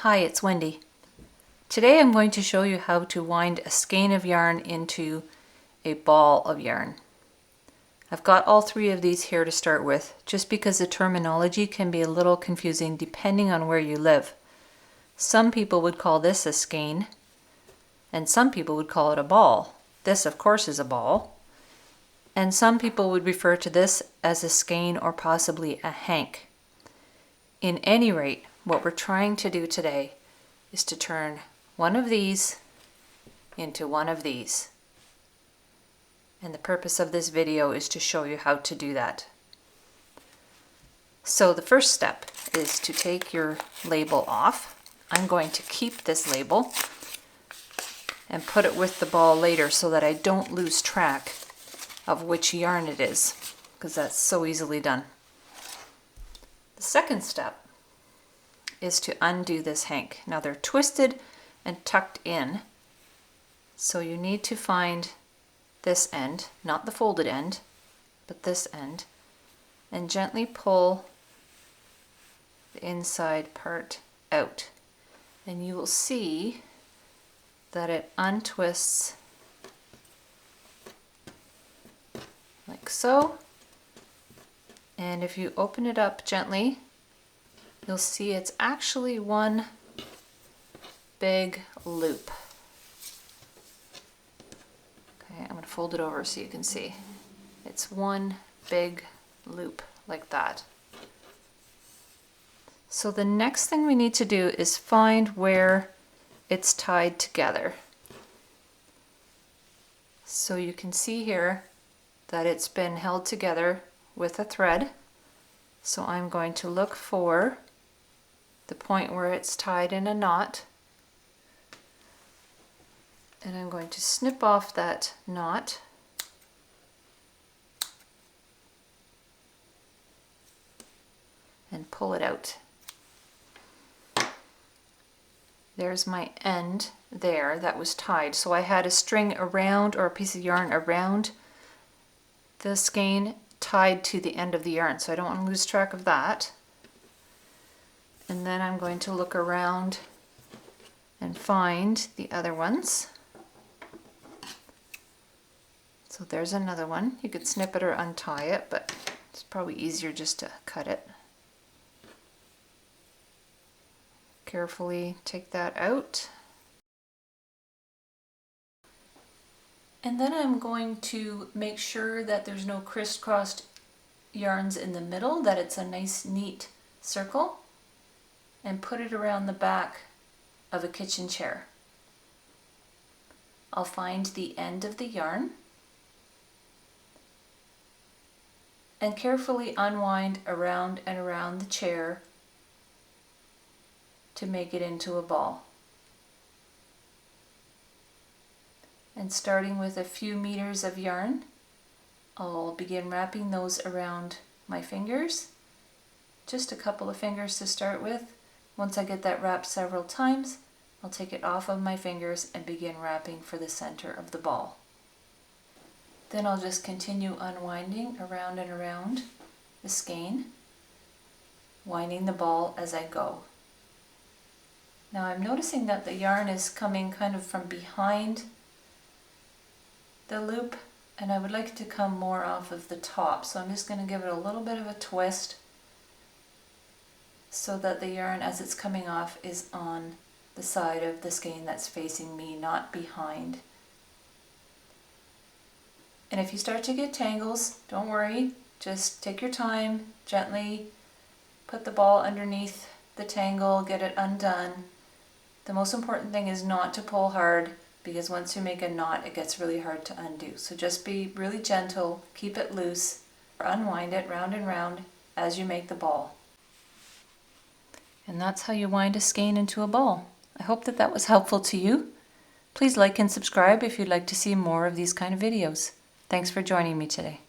Hi, it's Wendy. Today I'm going to show you how to wind a skein of yarn into a ball of yarn. I've got all three of these here to start with, just because the terminology can be a little confusing depending on where you live. Some people would call this a skein, and some people would call it a ball. This, of course, is a ball. And some people would refer to this as a skein or possibly a hank. In any rate, what we're trying to do today is to turn one of these into one of these. And the purpose of this video is to show you how to do that. So the first step is to take your label off. I'm going to keep this label and put it with the ball later so that I don't lose track of which yarn it is, because that's so easily done. The second step is to undo this hank. Now they're twisted and tucked in, so you need to find this end, not the folded end, but this end, and gently pull the inside part out. And you will see that it untwists like so. And if you open it up gently, you'll see it's actually one big loop. Okay, I'm going to fold it over so you can see. It's one big loop like that. So the next thing we need to do is find where it's tied together. So you can see here that it's been held together with a thread. So I'm going to look for the point where it's tied in a knot, and I'm going to snip off that knot and pull it out. There's my end there that was tied. So I had a string around, or a piece of yarn around the skein tied to the end of the yarn, so I don't want to lose track of that. And then I'm going to look around and find the other ones. So there's another one. You could snip it or untie it, but it's probably easier just to cut it. Carefully take that out. And then I'm going to make sure that there's no crisscrossed yarns in the middle, that it's a nice neat circle, and put it around the back of a kitchen chair. I'll find the end of the yarn and carefully unwind around and around the chair to make it into a ball. And starting with a few meters of yarn, I'll begin wrapping those around my fingers. Just a couple of fingers to start with. Once I get that wrapped several times, I'll take it off of my fingers and begin wrapping for the center of the ball. Then I'll just continue unwinding around and around the skein, winding the ball as I go. Now I'm noticing that the yarn is coming kind of from behind the loop, and I would like it to come more off of the top, so I'm just going to give it a little bit of a twist so that the yarn as it's coming off is on the side of the skein that's facing me, not behind. And if you start to get tangles, don't worry, just take your time, gently put the ball underneath the tangle, get it undone. The most important thing is not to pull hard, because once you make a knot it gets really hard to undo. So just be really gentle, keep it loose, unwind it round and round as you make the ball. And that's how you wind a skein into a ball. I hope that that was helpful to you. Please like and subscribe if you'd like to see more of these kind of videos. Thanks for joining me today.